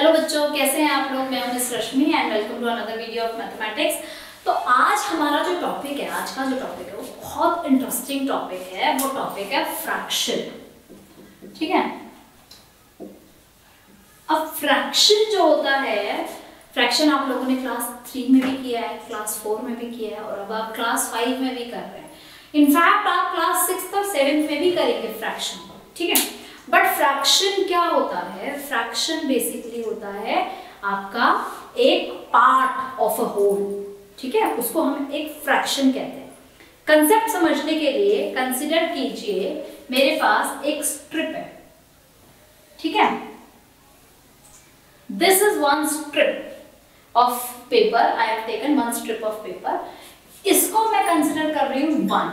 Hello बच्चों, कैसे हैं आप लोग। मैं हूं Miss Rashmi and welcome to another video of mathematics. तो आज हमारा जो टॉपिक है, आज का जो टॉपिक है वो बहुत इंटरेस्टिंग टॉपिक है। वो टॉपिक है फ्रैक्शन। ठीक है, अब फ्रैक्शन जो होता है, फ्रैक्शन आप लोगों ने क्लास 3 में भी किया है, क्लास 4 में भी किया है और अब आप क्लास 5 में भी कर रहे हैं। इनफैक्ट आप क्लास 6 और 7 में भी करेंगे फ्रैक्शन। ठीक है, बट फ्रैक्शन क्या होता है? फ्रैक्शन बेसिकली होता है आपका एक पार्ट ऑफ अ होल। ठीक है, उसको हम एक फ्रैक्शन कहते हैं। कंसेप्ट समझने के लिए कंसीडर कीजिए मेरे पास एक स्ट्रिप है। ठीक है, this is one strip of paper. I have taken one strip of paper. इसको मैं कंसीडर कर रही हूं 1।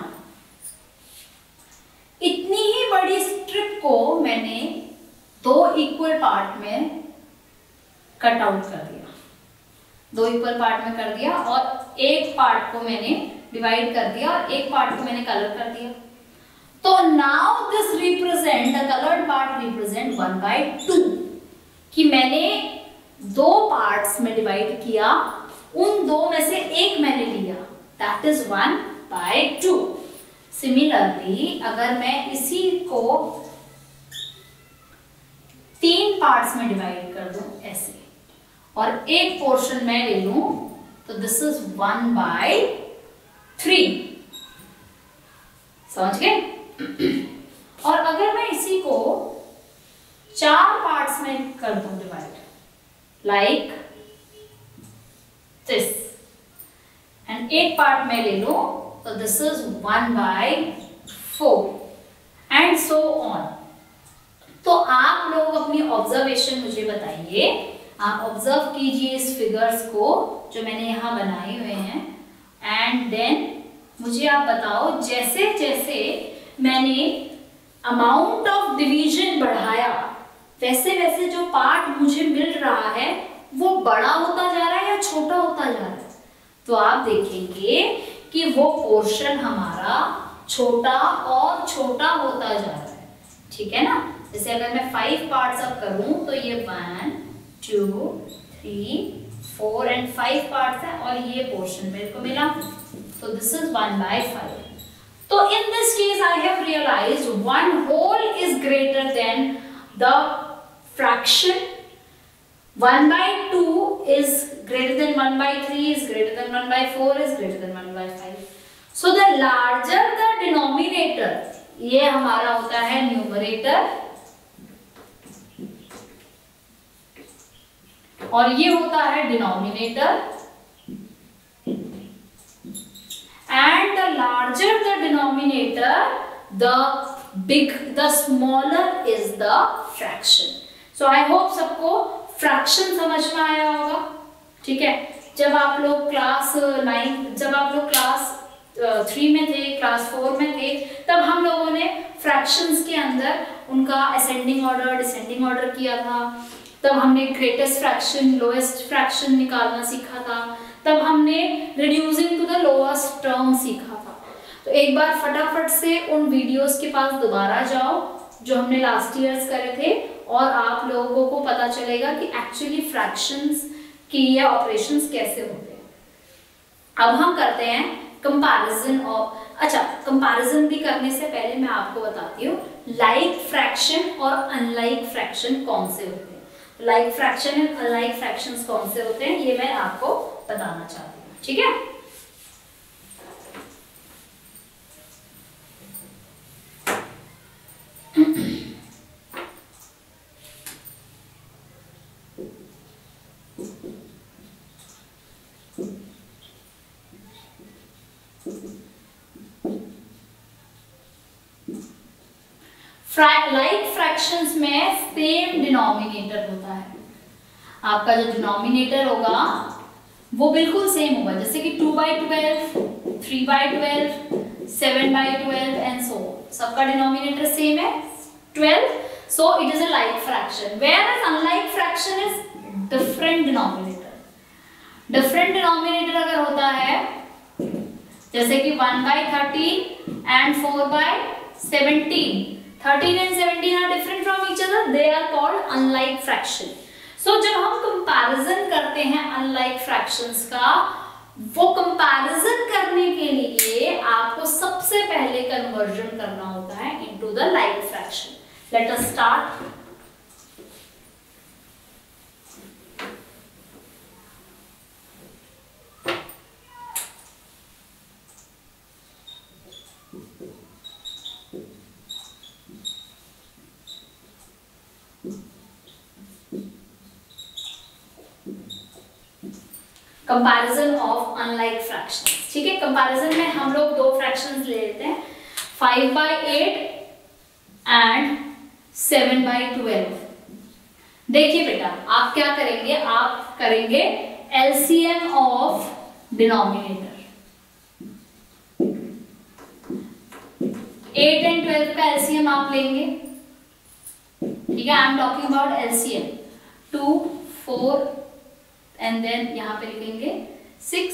इतनी ही बड़ी स्ट्रिप को मैंने 2 इक्वल पार्ट में कट आउट कर दिया, 2 इक्वल पार्ट में कर दिया और एक पार्ट को मैंने डिवाइड कर दिया और एक पार्ट को मैंने कलर कर दिया। तो now this represent, the coloured part represent 1/2 कि मैंने 2 पार्ट्स में डिवाइड किया, उन 2 में से एक मैंने लिया, दैट इज 1/2। सिमिलरली अगर मैं इसी को 3 पार्ट्स में डिवाइड कर दूं ऐसे और एक पोर्शन में ले लूं तो दिस इज 1/3। समझ गए? और अगर मैं इसी को 4 पार्ट्स में कर दूं डिवाइड, लाइक दिस, एंड एक पार्ट में ले लूं तो this is 1/4 and so on. तो आप लोग अपनी ऑब्जर्वेशन मुझे बताइए, आप ऑब्जर्व कीजिए इस फिगर्स को जो मैंने यहां बनाए हुए हैं एंड देन मुझे आप बताओ जैसे जैसे मैंने अमाउंट ऑफ डिवीजन बढ़ाया वैसे वैसे जो पार्ट मुझे मिल रहा है वो बड़ा होता जा रहा है या छोटा होता जा रहा है। तो आप देखेंगे कि वो पोर्शन हमारा छोटा और छोटा होता जा रहा है। ठीक है ना, जैसे अगर मैं 5 पार्ट्स अब करूं तो ये 1 2 3 4 एंड 5 पार्ट्स है और ये पोर्शन मेरे को मिला, तो दिस इज 1/5। तो in this case I have realised 1 whole is greater than the fraction, 1/2 is greater than 1/3 is greater than 1/4 is greater than 1/5. So the larger the denominator, ये हमारा होता है न्यूमरेटर और ये होता है denominator, and the larger the denominator the smaller is the fraction. So I hope सबको fraction समझ में आया होगा। ठीक है, जब आप लोग क्लास 3 में थे, क्लास 4 में थे, तब हम लोगों ने फ्रैक्शंस के अंदर उनका असेंडिंग ऑर्डर डिसेंडिंग ऑर्डर किया था। तब हमने ग्रेटेस्ट फ्रैक्शन लोएस्ट फ्रैक्शन निकालना सीखा था। तब हमने reducing to the lowest term सीखा था। तो एक बार फटाफट से उन वीडियोस के पास दोबारा जाओ जो हमने लास्ट ईयर्स करे थे और आप लोगों को पता चलेगा कि एक्चुअली फ्रैक्शंस की ये ऑपरेशंस कैसे होते हैं। अब हम करते हैं कंपैरिजन और कंपैरिजन भी करने से पहले मैं आपको बताती हूँ लाइक फ्रैक्शन और अनलाइक फ्रैक्शन कौन से होते हैं। Like fraction and unlike fractions कौन से होते हैं ये मैं आपको बताना चाहती हूँ। ठीक है, लाइक फ्रैक्शंस में सेम डिनोमिनेटर होता है। आपका जो डिनोमिनेटर होगा वो बिल्कुल सेम होगा, जैसे कि 2/12 3/12 7/12 एंड सो सबका डिनोमिनेटर सेम है 12, so it is a like fraction, whereas unlike fraction is different denominator. different denominator अगर होता है जैसे कि 1/13 and 4/17, 13 and 17 are different from each other, they are called unlike fraction. सो जब हम कंपैरिजन करते हैं अनलाइक फ्रैक्शंस का, वो कंपैरिजन करने के लिए आपको सबसे पहले कन्वर्जन करना होता है into the like fraction. Let us start. Comparison of unlike fractions. ठीक है, कंपैरिजन में हम लोग दो फ्रैक्शंस ले लेते हैं, 5/8 एंड 7/12। देखिए बेटा, आप क्या करेंगे, आप करेंगे एलसीएम ऑफ डिनोमिनेटर। 8 एंड 12 का एलसीएम आप लेंगे। ठीक है, I am talking about LCM. 2, 4 and then यहाँ पे लिखेंगे 6,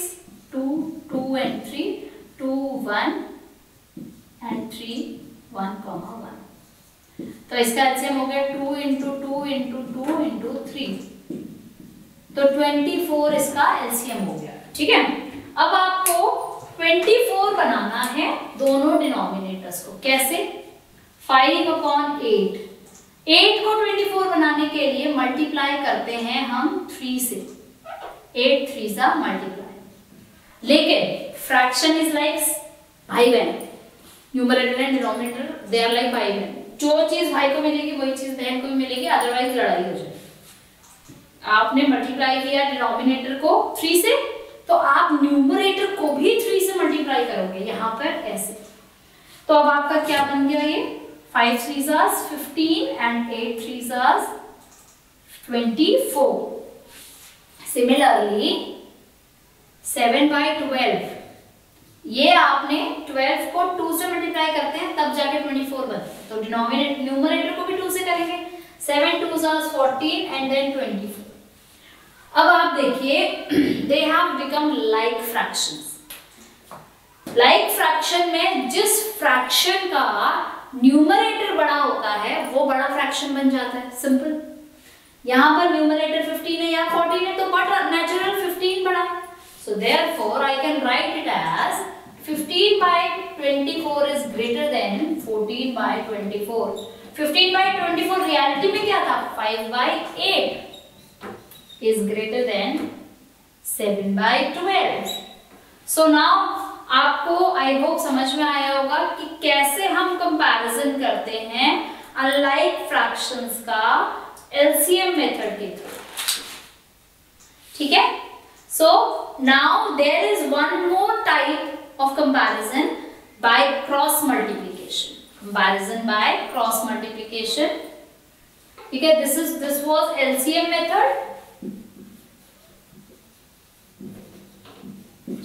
2, 2 and 3, 2, 1 and 3, 1, 1। तो इसका एलसीएम हो गया 2 into 2 into 2 into 3, तो 24 इसका एलसीएम हो गया। ठीक है, अब आपको 24 बनाना है दोनों डिनोमिनेटर्स को। कैसे? 5/8। 8 को 24 बनाने के लिए मल्टीप्लाई करते हैं हम 3 से। 8 3s are multiply। लेकिन फ्रैक्शन इज लाइक भाई बहन, numerator and denominator they are like भाई बहन। जो चीज भाई को मिलेगी वही चीज बहन को भी मिलेगी, अदरवाइज लड़ाई हो जाएगी। आपने मल्टीप्लाई किया डिनोमिनेटर को 3 से, तो आप न्यूमरेटर को भी 3 से मल्टीप्लाई करोगे यहाँ पर ऐसे। तो अब आपका क्या बन गया, ये 5 3s are 15 and 8 3s are 24। Similarly 7/12, ये आपने 12 को 2 से मल्टीप्लाई करते हैं तब जाके 24 बनता है, तो डिनोमिनेटर न्यूमरेटर को भी 2 से करेंगे। 7 2s are 14 and then 24। अब आप देखिए, they have become like fractions. Like fraction में जिस फ्रैक्शन का न्यूमरेटर बड़ा होता है वो बड़ा फ्रैक्शन बन जाता है। सिंपल, यहाँ पर न्यूमरेटर 15 है, यहाँ 14 है, तो बट नेचुरल 15 बड़ा है। So therefore I can write it as 15/24 is greater than 14/24। 15/24 reality में क्या था, 5/8 is greater than 7/12। So now आपको आई होप समझ में आया होगा कि कैसे हम कंपैरिजन करते हैं अनलाइक फ्रैक्शंस का एलसीएम मेथड के थ्रू। ठीक है, so now there is one more type of comparison by cross multiplication. Comparison by cross multiplication. ठीक है, दिस वाज एलसीएम मेथड।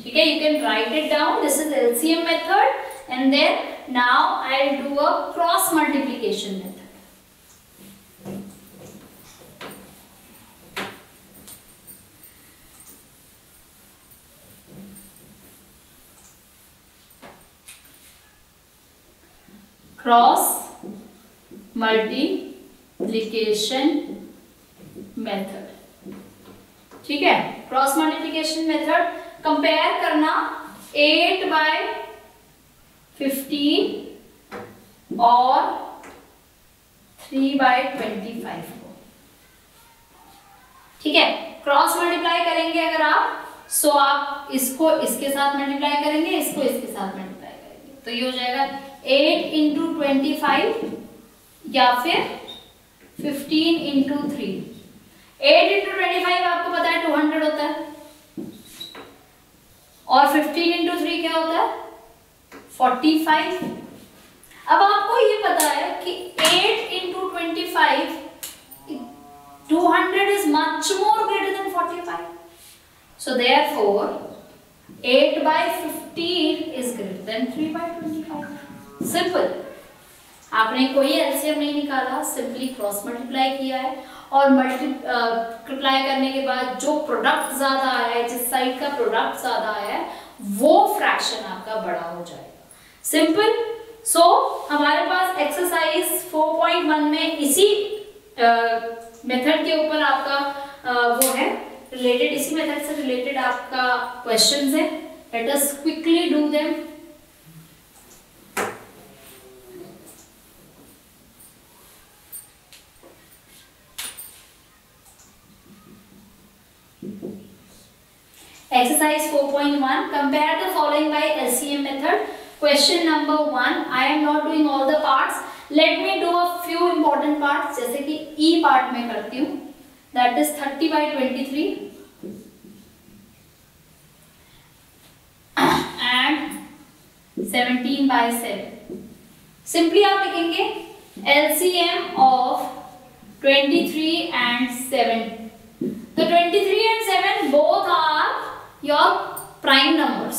ठीक है, you can write it down, this is LCM method, and then now I'll do a cross multiplication method. Cross multiplication method। ठीक है, cross multiplication method compare करना 8/15 और 3/25 को। ठीक है, क्रॉस मल्टीप्लाई करेंगे अगर आप, सो आप इसको इसके साथ मल्टीप्लाई करेंगे, इसको इसके साथ मल्टीप्लाई करेंगे, तो ये हो जाएगा 8 into 25 या फिर 15 into 3। 8 into 25 आपको पता है 200 होता है, और 15 into 3 क्या होता है 45। अब आपको ये पता है कि 8 into 25 200 is much more greater than 45, so therefore 8/15 is greater than 3/25। Simple, आपने कोई एलसीएम नहीं निकाला, सिंपली क्रॉस मल्टीप्लाई किया है, और मल्टीप्लाई करने के बाद जो प्रोडक्ट ज्यादा आया है, जिस साइड का प्रोडक्ट ज्यादा आया है, वो फ्रैक्शन आपका बड़ा हो जाएगा। सिंपल। सो हमारे पास एक्सरसाइज 4.1 में इसी मेथड के ऊपर आपका वो है रिलेटेड, इसी मेथड से रिलेटेड आपका क्वेश्चंस है। Let us quickly do them. Exercise 4.1. Compare the following by LCM method. Question number 1. I am not doing all the parts. Let me do a few important parts. जैसे कि E part में करती हूँ. That is 30 by 23 and 17 by 7. Simply आप लिखेंगे LCM of 23 and 7. तो 23 and 7 both are your prime numbers.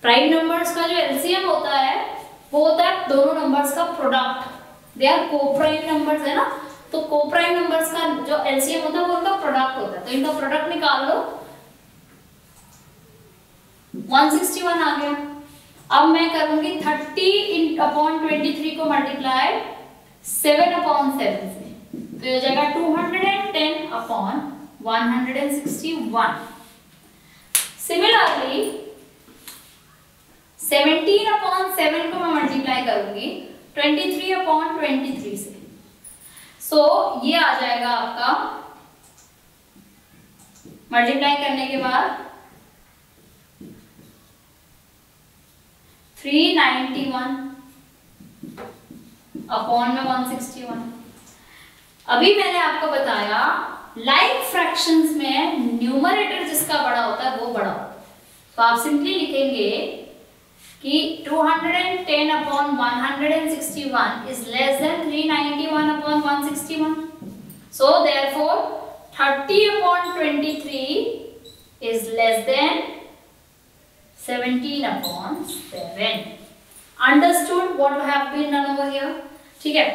Prime numbers का जो एलसीएम होता है वो होता है दोनों नंबर्स का product. They are coprime numbers है ना, तो कोप्राइम नंबर्स का जो एलसीएम होता है वो उनका प्रोडक्ट होता है। तो इनका प्रोडक्ट निकाल लो, 161 आ गया। अब मैं करूंगी 30/23 को मल्टीप्लाई 7/7 से, तो ये हो जाएगा 210/161। सिमिलरली 17/7 को मैं मल्टीप्लाई करूंगी 23/23 से, सो ये आ जाएगा आपका मल्टीप्लाई करने के बाद 391 अपॉन में 161। अभी मैंने आपको बताया लाइक फ्रैक्शंस में न्यूमरेटर जिसका बड़ा होता है वो बड़ा होता है, तो आप सिंपली लिखेंगे कि 210/161 is less than 391/161. So therefore 30/23 is less than 17/7. Understood what have been done over here? ठीक है।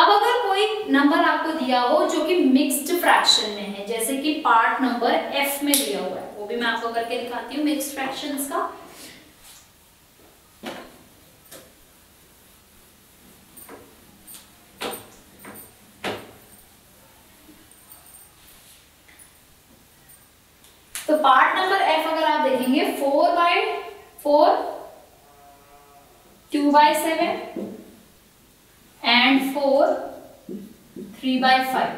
अब अगर कोई नंबर आपको दिया हो जो कि मिक्स्ड फ्रैक्शन में है, जैसे कि पार्ट नंबर F में दिया हुआ है, वो भी मैं आपको करके दिखाती हूँ मिक्स्ड फ्रैक्शंस का। तो पार्ट नंबर F अगर आप देखेंगे 4/4 2/7 एंड 4 3/5।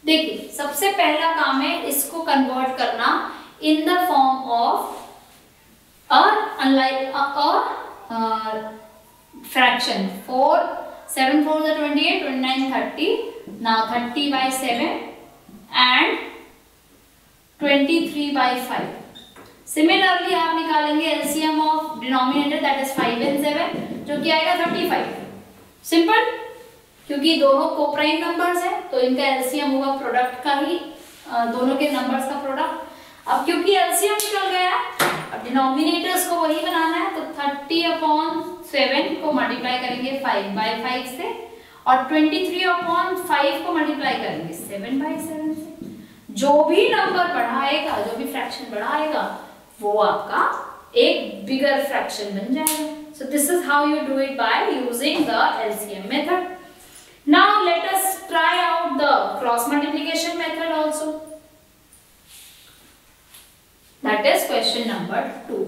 देखिए सबसे पहला काम है इसको कन्वर्ट करना in the form of fraction. 7 4 28 29 30, now 30/7 and 23/5। Similarly आप निकालेंगे LCM of denominator that is 5 and 7 जो कि आएगा 35। सिंपल, क्योंकि दोनों कोप्राइम नंबर्स हैं तो इनका एलसीएम होगा प्रोडक्ट का ही, दोनों के नंबर्स का प्रोडक्ट। अब क्योंकि एलसीएम निकल गया है, अब डिनोमिनेटर्स को वही बनाना है, तो 30/7 को मल्टीप्लाई करेंगे 5/5 से और 23/5 को मल्टीप्लाई करेंगे 7/7 से। जो भी नंबर बढ़ाएगा, जो भी फ्रैक्शन बढ़ाएगा वो आपका एक बिगर फ्रैक्शन बन जाएगा। So this is how you do it by using the LCM method. Now let us try out the cross multiplication method also. That is question number 2.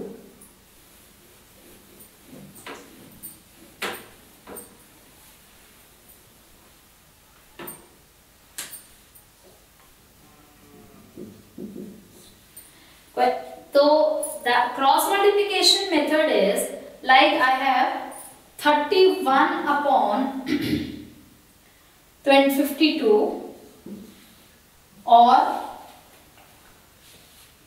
So the cross multiplication method is like I have 31/52 or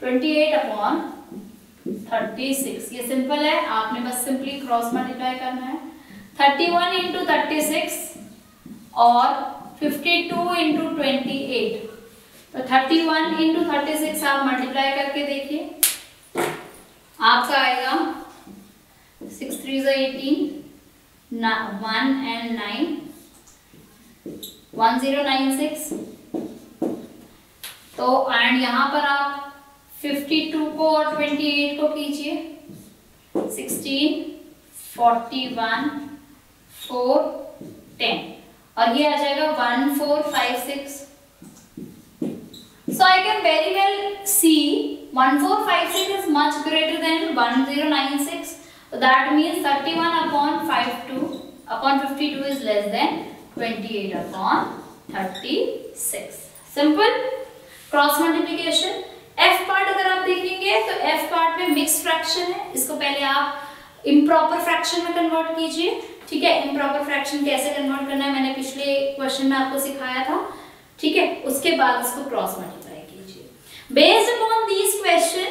28/36। ये simple है, आपने बस simply cross multiply करना है। 31 × 36 और 52 × 28, तो 31 × 36 आप multiply करके देखिए, आपका आएगा 6 3 18, 1 and 9, 1096। तो एंड यहाँ पर आप 52 को और 28 को कीजिए, 16 41 4 10 और ये आ जाएगा 1456। So I can very well see 1456 is much greater than 1096. So that means 31 upon 52 is less than 28 upon 36. Simple. Cross multiplication. F part अगर आप देखेंगे तो F पार्ट में मिक्स फ्रैक्शन है. इसको पहले आप इम्प्रॉपर फ्रैक्शन में कन्वर्ट कीजिए. ठीक है, इम्प्रॉपर फ्रैक्शन कैसे कन्वर्ट करना है मैंने पिछले क्वेश्चन में आपको सिखाया था. ठीक है, उसके बाद इसको क्रॉस मल्टीप्लाई कीजिए. Based upon this question,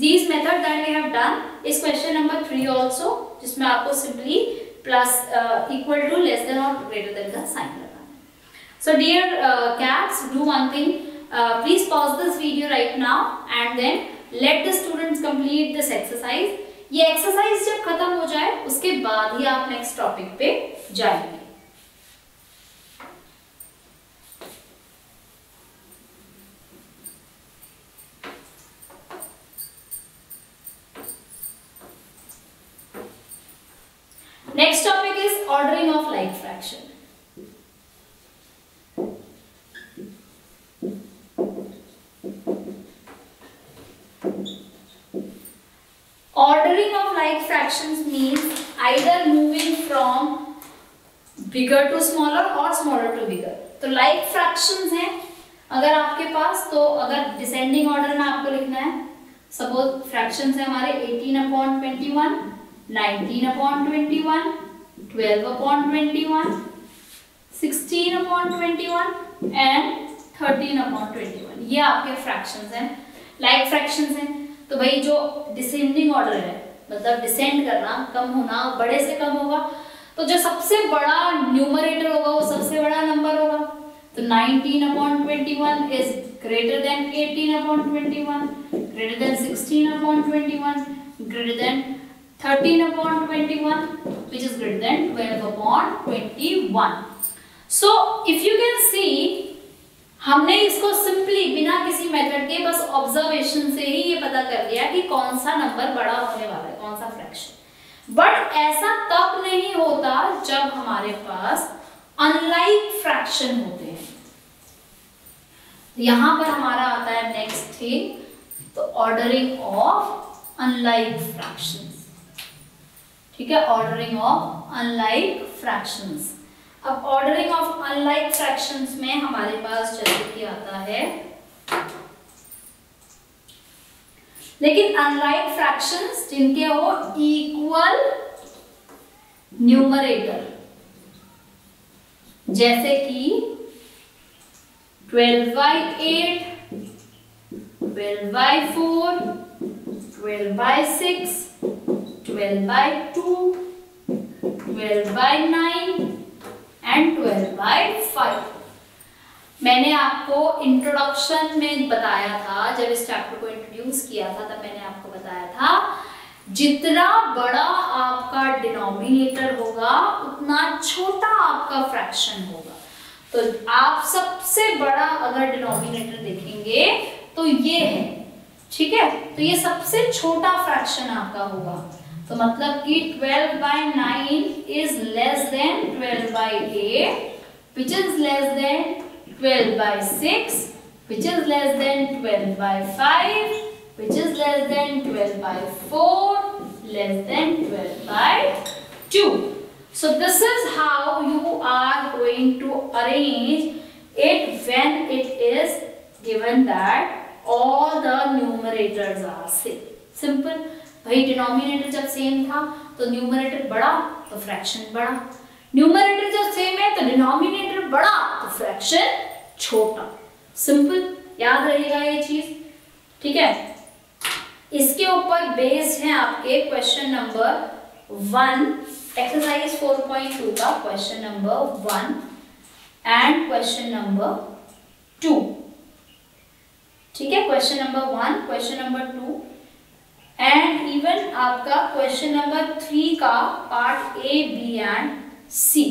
this method that we have done, इस क्वेश्चन नंबर 3 आल्सो, जिसमें आपको simply plus equal to less than और ग्रेटर देन का साइन लगाना है. So dear cats, do one thing. Please pause this video right now and then let the students complete this exercise. ये exercise जब खत्म हो जाए उसके बाद ही आप नेक्स्ट टॉपिक पे जाएंगे. Next topic is ordering of like fraction. Ordering of like fractions means either moving from bigger to smaller or smaller to bigger. तो like fractions हैं अगर आपके पास, तो अगर डिसेंडिंग ऑर्डर में आपको लिखना है, सपोज फ्रैक्शंस है हमारे 18/21, 19/21, 12/21, 16/21 एंड 13/21. ये आपके फ्रैक्शंस हैं, लाइक फ्रैक्शंस हैं. तो भाई जो डिसेंडिंग ऑर्डर है, मतलब डिसेंड करना, कम होना, बड़े से कम होगा, तो जो सबसे बड़ा न्यूमरेटर होगा वो सबसे बड़ा नंबर होगा. तो 19/21 is greater then 18/21, greater than 16/21, greater than 13/21, which is greater than 12/21. So if you can see, हमने इसको सिंपली बिना किसी मेथड के बस ऑब्जर्वेशन से ही ये पता कर लिया कि कौन सा नंबर बड़ा होने वाला है, कौन सा फ्रैक्शन. बट ऐसा तब नहीं होता जब हमारे पास अनलाइक फ्रैक्शन होते हैं. यहां पर हमारा आता है नेक्स्ट थिंग, तो ऑर्डरिंग ऑफ अनलाइक फ्रैक्शंस. ठीक है, ऑर्डरिंग ऑफ अनलाइक फ्रैक्शंस. अब ऑर्डरिंग ऑफ अनलाइक फ्रैक्शंस में हमारे पास जैसे कि आता है, लेकिन अनलाइक फ्रैक्शंस जिनके हो इक्वल न्यूमरेटर, जैसे कि 12/8, 12/4, 12/6, 12/2, 12/9 एंड 12/5. मैंने आपको इंट्रोडक्शन में बताया था, जब इस चैप्टर को इंट्रोड्यूस किया था तब मैंने आपको बताया था, जितना बड़ा आपका डिनोमिनेटर होगा उतना छोटा आपका फ्रैक्शन होगा. तो आप सबसे बड़ा अगर डिनोमिनेटर देखेंगे तो ये है. ठीक है, तो ये सबसे छोटा फ्रैक्शन आपका होगा. तो मतलब कि 12/9 is less than 12/8, which is less than 12/6, which is less than 12/5, which is less than 12/4, less than 12/2. So this is how you are going to arrange it when it is given that all the numerators are same. Simple. भाई denominator जब same था तो numerator बड़ा तो fraction बड़ा, numerator जब same है तो डिनोमिनेटर बड़ा तो फ्रैक्शन छोटा. सिंपल, याद रहेगा ये चीज. ठीक है, इसके ऊपर बेस्ड है आपके क्वेश्चन नंबर 1, एक्सरसाइज 4.2 का question number 1 and question number 2. ठीक है, question number 1, question number 2 and even आपका क्वेश्चन नंबर 3 का part A, B and C.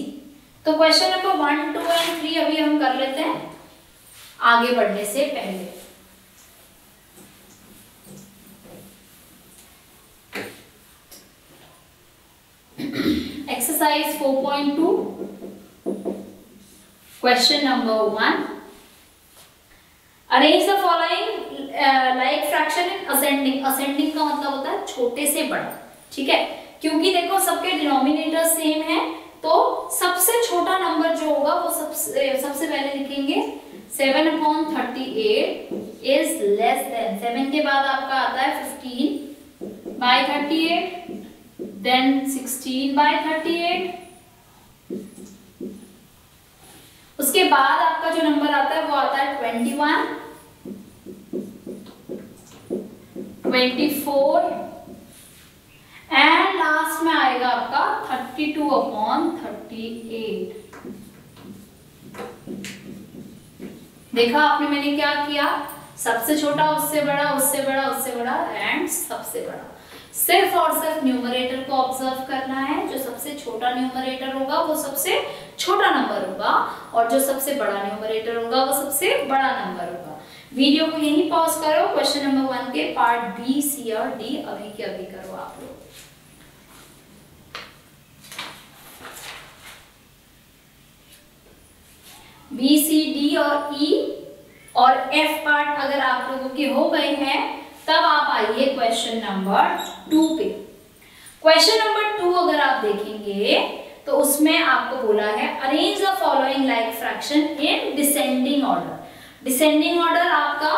तो क्वेश्चन नंबर 1, 2 एंड 3 अभी हम कर लेते हैं आगे बढ़ने से पहले. Exercise 4.2 question number 1. Arrange the following like fraction in ascending. Ascending का मतलब होता है छोटे से बड़ा, ठीक है, क्योंकि देखो सबके डिनोमिनेटर सेम है, तो सबसे छोटा नंबर जो होगा वो सबसे पहले लिखेंगे 7/38 इज लेस देन, 7 के बाद आपका आता है 15/38, देन 16/38, उसके बाद आपका जो नंबर आता है वो आता है 21, 24 एंड लास्ट में आएगा आपका 32/38। देखा आपने मैंने क्या किया, सबसे छोटा उससे बड़ा, उससे बड़ा, उससे बड़ा एंड सबसे बड़ा। सिर्फ और सिर्फ न्यूमरेटर को ऑब्जर्व करना है, जो सबसे छोटा न्यूमरेटर होगा वो सबसे छोटा नंबर होगा और जो सबसे बड़ा न्यूमरेटर होगा वो सबसे बड़ा नंबर होगा। वीडियो को यहीं पॉज करो, क्वेश्चन नंबर 1 के पार्ट बी, सी और डी अभी के अभी करो आप लोग। बी, सी, डी और ई और एफ पार्ट अगर आप लोगों के हो गए हैं तब आप आइए क्वेश्चन नंबर 2 पे। क्वेश्चन नंबर 2 अगर आप देखेंगे तो उसमें आपको बोला है arrange the following like fraction in descending order. Descending order आपका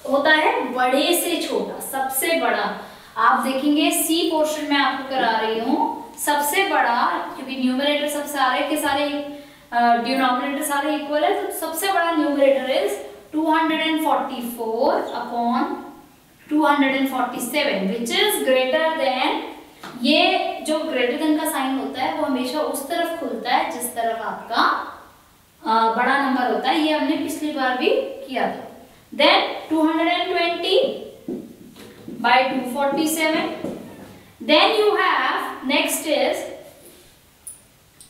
होता है बड़े से छोटा, सबसे बड़ा। आप देखेंगे सी पोर्शन में आपको करा रही हूं, सबसे बड़ा, क्योंकि न्यूमरेटर सब सारे के सारे डिनोमिनेटर सारे इक्वल है, तो सबसे बड़ा numerator is 244/247 which is greater then. ये जो ग्रेटर देन का साइन होता है वो हमेशा उस तरफ खुलता है जिस तरफ आपका बड़ा नंबर होता है, ये हमने पिछली बार भी किया था। Then 220/247, then you have next is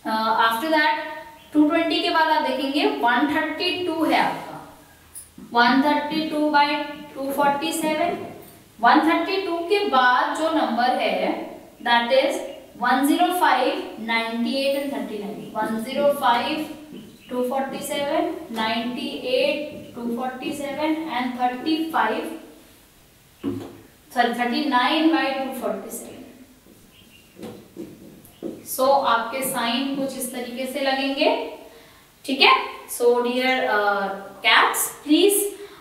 after that 220 के बाद आप देखेंगे 132 है आपका, 132/247। 132 के बाद जो नंबर है that is 105, 98 and 39। 105, 247, 98, 247 and 39/247। So आपके साइन कुछ इस तरीके से लगेंगे, ठीक है। So dear cats, please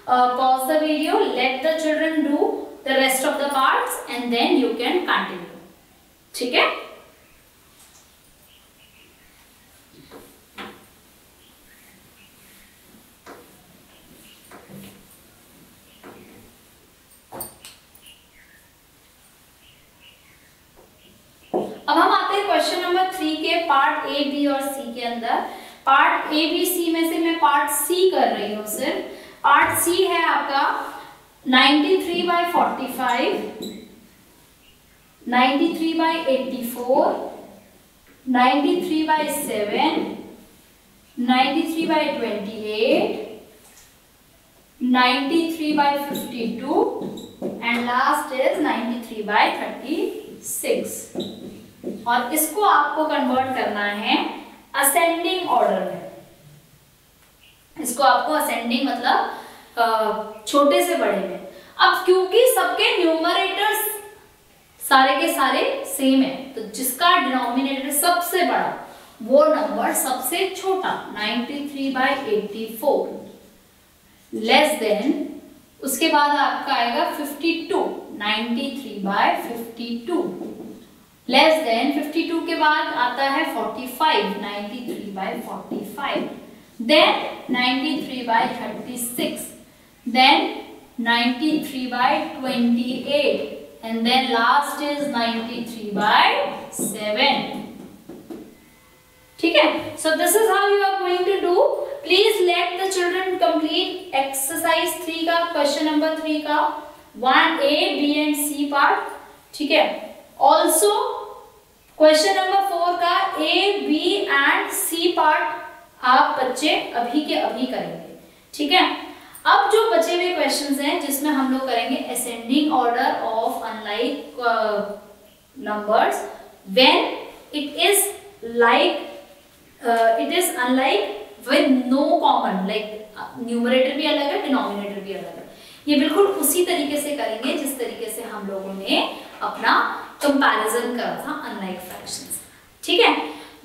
pause the video, let the children do the rest of the parts and then you can continue, ठीक है। अब हम आते हैं क्वेश्चन नंबर 3 के पार्ट ए, बी और सी के अंदर। पार्ट ए, बी, सी में से मैं पार्ट सी कर रही हूँ सिर्फ। पार्ट सी है आपका 93/45, 93/84, 93/7, 93/28, 93/52 and last is 93/36। और इसको आपको कन्वर्ट करना है असेंडिंग ऑर्डर में। इसको आपको असेंडिंग मतलब छोटे से बड़े में। अब क्योंकि सबके न्यूमरेटर्स सारे के सारे सेम है, तो जिसका डिनोमिनेटर सबसे बड़ा वो नंबर सबसे छोटा 93/84 लेस देन, उसके बाद आपका आएगा 52, 93/52 लेस देन 52 के बाद आता है 45, 93/45, then 93/36, then 93/28 and then last is 93/7, ठीक है। So this is how you are going to do. Please let the children complete exercise 3 का, question number 3 का 1A, B and C part, ठीक है। Also क्वेश्चन नंबर 4 का A, B and C part आप बच्चे अभी के अभी करेंगे, ठीक है। अब जो बचे हुए क्वेश्चंस हैं जिसमें हम लोग करेंगे ascending order of unlike numbers when it is like it is unlike with no common, like numerator भी अलग है, डिनोमिनेटर भी अलग है। ये बिल्कुल उसी तरीके से करेंगे जिस तरीके से हम लोगों ने अपना कंपैरिजन करा था अनलाइक फ्रैक्शंस, ठीक है।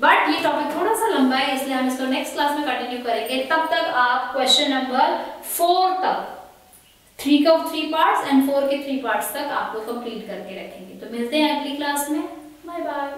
बट ये टॉपिक थोड़ा सा लंबा है, इसलिए हम इसको नेक्स्ट क्लास में कंटिन्यू करेंगे। तब तक आप क्वेश्चन नंबर 4 तक 3 का 3 पार्ट्स एंड 4 के 3 पार्ट्स तक आप लोग कंप्लीट करके रखेंगे। तो मिलते हैं अगली क्लास में, बाय बाय।